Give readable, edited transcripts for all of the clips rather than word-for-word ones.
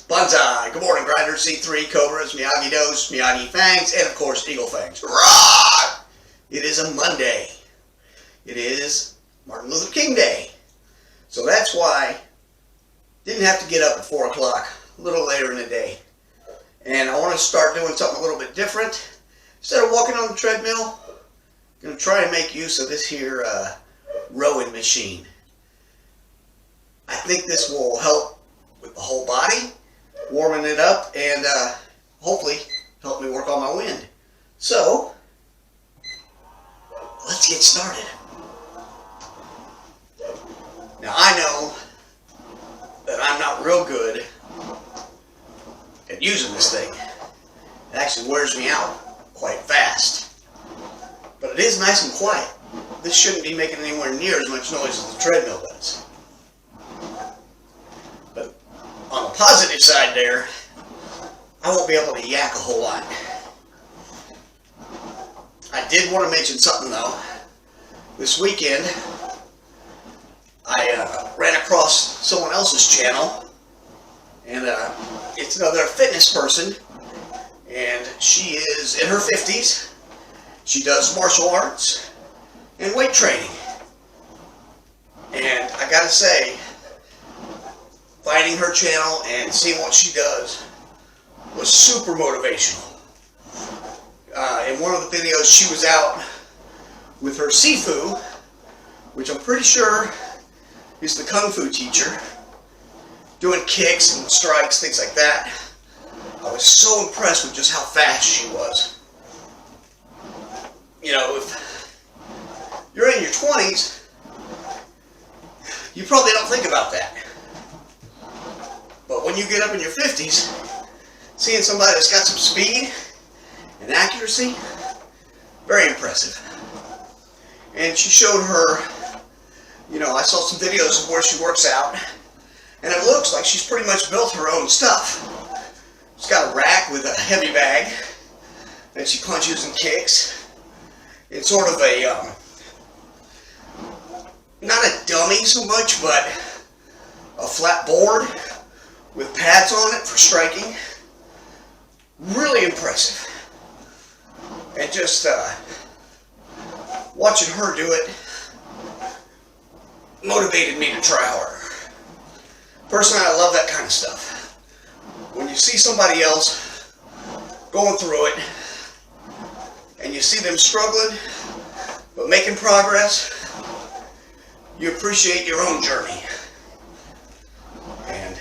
Bonsai. Good morning, grinders, C3, Cobras, Miyagi Dos, Miyagi Fangs, and of course, Eagle Fangs. Rah! It is a Monday. It is Martin Luther King Day. So that's why I didn't have to get up at 4 o'clock, a little later in the day. And I want to start doing something a little bit different. Instead of walking on the treadmill, I'm going to try and make use of this here rowing machine. I think this will help with the whole body, warming it up, and hopefully help me work on my wind. So, let's get started. Now I know that I'm not real good at using this thing. It actually wears me out quite fast. But it is nice and quiet. This shouldn't be making anywhere near as much noise as the treadmill does. But on the positive side there, I won't be able to yak a whole lot. I did want to mention something though. This weekend, I ran across someone else's channel, and it's another fitness person, and she is in her 50s. She does martial arts and weight training, and I gotta say, finding her channel and seeing what she does was super motivational. In one of the videos, she was out with her Sifu, which I'm pretty sure is the Kung Fu teacher, doing kicks and strikes, things like that. I was so impressed with just how fast she was. You know, if you're in your 20s, you probably don't think about that. But when you get up in your 50s, seeing somebody that's got some speed and accuracy, very impressive. And she showed her, you know, I saw some videos of where she works out, and it looks like she's pretty much built her own stuff. She's got a rack with a heavy bag that she punches and kicks. It's sort of a, not a dummy so much, but a flat board with pads on it for striking. Really impressive. And just watching her do it motivated me to try harder. Personally, I love that kind of stuff. When you see somebody else going through it, and you see them struggling, but making progress, you appreciate your own journey. And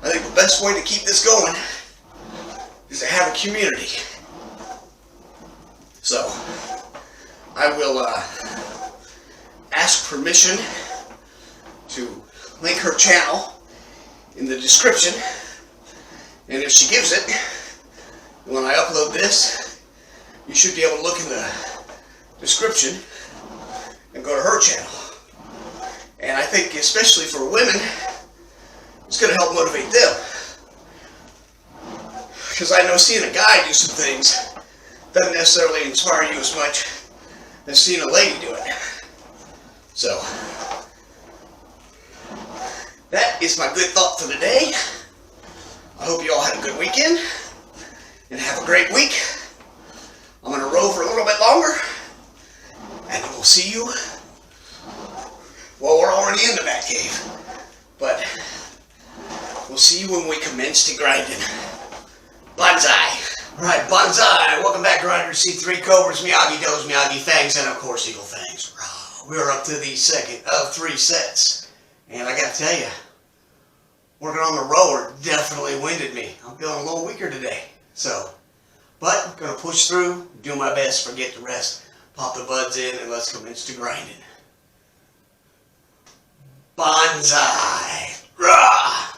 I think the best way to keep this going is to have a community. So, I will ask permission to link her channel in the description, and if she gives it, when I upload this, you should be able to look in the description and go to her channel. And I think especially for women, it's going to help motivate them, because I know seeing a guy do some things doesn't necessarily inspire you as much as seeing a lady do it. So, that is my good thought for the day. I hope you all had a good weekend and have a great week. I'm going to row for a little bit longer, and we'll see you. Well, we're already in the Bat Cave, but we'll see you when we commence to grinding. Bonsai. Alright, Bonsai. Welcome back, grinders. C3, Cobras, Miyagi Dos, Miyagi Fangs, and of course, Eagle Fangs. We're up to the second of 3 sets. And I gotta tell you, working on the rower definitely winded me. I'm feeling a little weaker today. So, but gonna push through, do my best, forget the rest. Pop the buds in, and let's commence to grinding. Bonsai. Rah!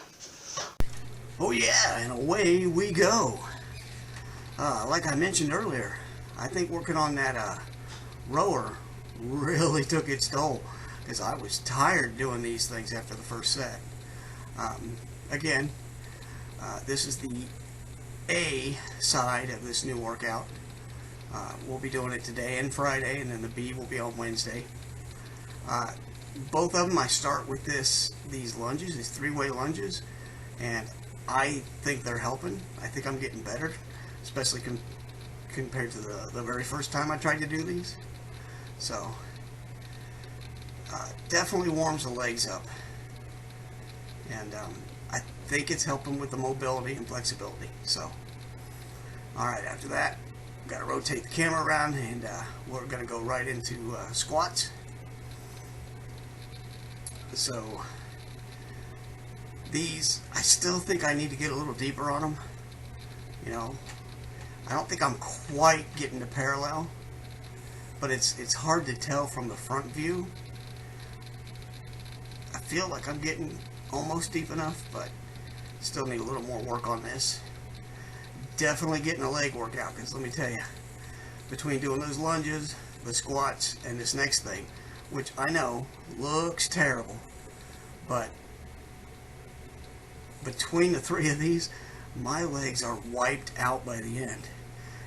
Oh yeah, and away we go. Like I mentioned earlier, I think working on that rower really took its toll, because I was tired doing these things after the first set. Again, this is the A side of this new workout. We'll be doing it today and Friday, and then the B will be on Wednesday. Both of them, I start with these lunges, these 3-way lunges, and I think they're helping. I think I'm getting better, especially compared to the very first time I tried to do these. So, definitely warms the legs up. And I think it's helping with the mobility and flexibility. So, alright, after that, got to rotate the camera around, and we're going to go right into squats. So, these, I still think I need to get a little deeper on them. You know, I don't think I'm quite getting to parallel, but it's hard to tell from the front view. I feel like I'm getting almost deep enough, but still need a little more work on this. Definitely getting a leg workout, because let me tell you, between doing those lunges, the squats, and this next thing, which I know looks terrible, but between the three of these, my legs are wiped out by the end.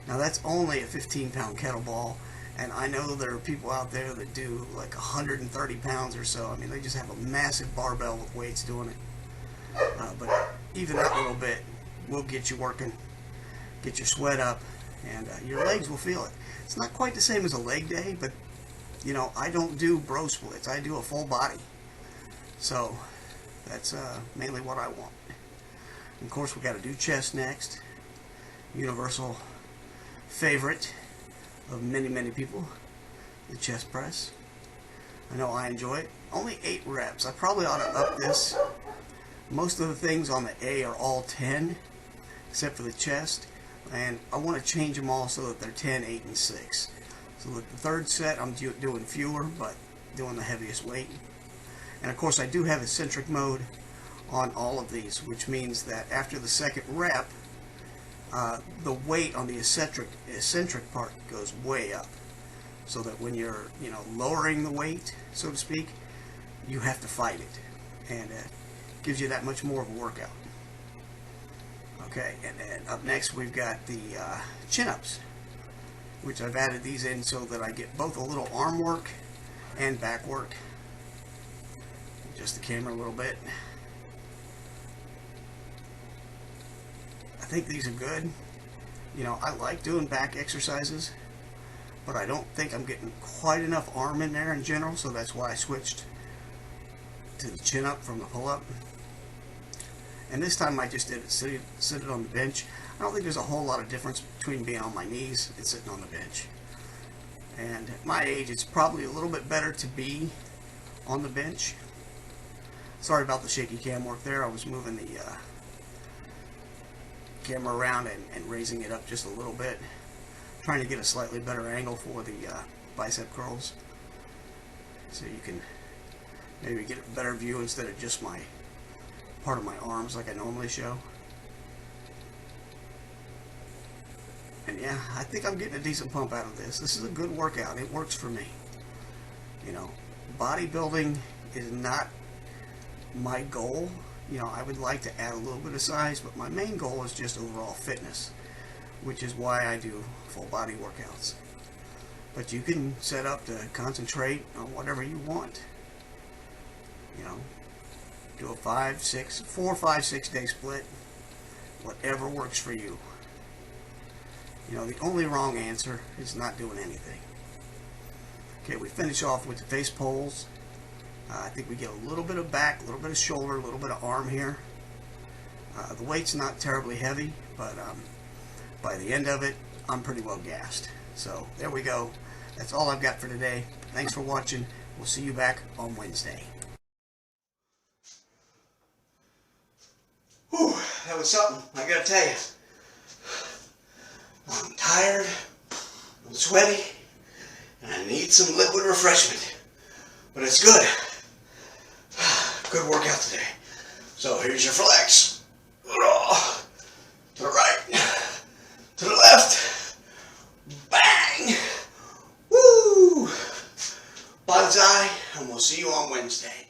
Now that's only a 15-pound kettlebell, and I know there are people out there that do like 130 pounds or so. I mean, they just have a massive barbell with weights doing it. But even that little bit will get you working, get your sweat up, and your legs will feel it. It's not quite the same as a leg day, but you know, I don't do bro splits. I do a full body. So that's mainly what I want. And of course, we got to do chest next. Universal favorite of many people, the chest press. I know I enjoy it. Only 8 reps. I probably ought to up this. Most of the things on the A are all 10, except for the chest, and I want to change them all so that they're 10, 8, and 6. So that the third set I'm doing fewer, but doing the heaviest weight. And of course, I do have eccentric mode on all of these, which means that after the second rep, the weight on the eccentric part goes way up, so that when you're, you know, lowering the weight, so to speak, you have to fight it, and it gives you that much more of a workout. Okay, and then up next we've got the chin-ups, which I've added these in so that I get both a little arm work and back work. Adjust the camera a little bit. I think these are good. You know, I like doing back exercises, but I don't think I'm getting quite enough arm in there in general, so that's why I switched to the chin up from the pull up. And this time I just did it, sit it on the bench. I don't think there's a whole lot of difference between being on my knees and sitting on the bench. And at my age, it's probably a little bit better to be on the bench. Sorry about the shaky cam work there. I was moving the camera around and raising it up just a little bit, trying to get a slightly better angle for the bicep curls, so you can maybe get a better view instead of just my part of my arms like I normally show. And yeah, I think I'm getting a decent pump out of this. This is a good workout. It works for me. You know, bodybuilding is not my goal. You know, I would like to add a little bit of size, but my main goal is just overall fitness, which is why I do full body workouts. But you can set up to concentrate on whatever you want. You know, do a 4, 5, 6 day split, whatever works for you. You know, the only wrong answer is not doing anything. Okay, we finish off with the face pulls. I think we get a little bit of back, a little bit of shoulder, a little bit of arm here. The weight's not terribly heavy, but by the end of it, I'm pretty well gassed. So there we go. That's all I've got for today. Thanks for watching. We'll see you back on Wednesday. Whew, that was something, I gotta tell you. I'm tired, I'm sweaty, and I need some liquid refreshment. But it's good. Good workout today. So here's your flex. To the right. To the left. Bang. Woo. Bonsai. And we'll see you on Wednesday.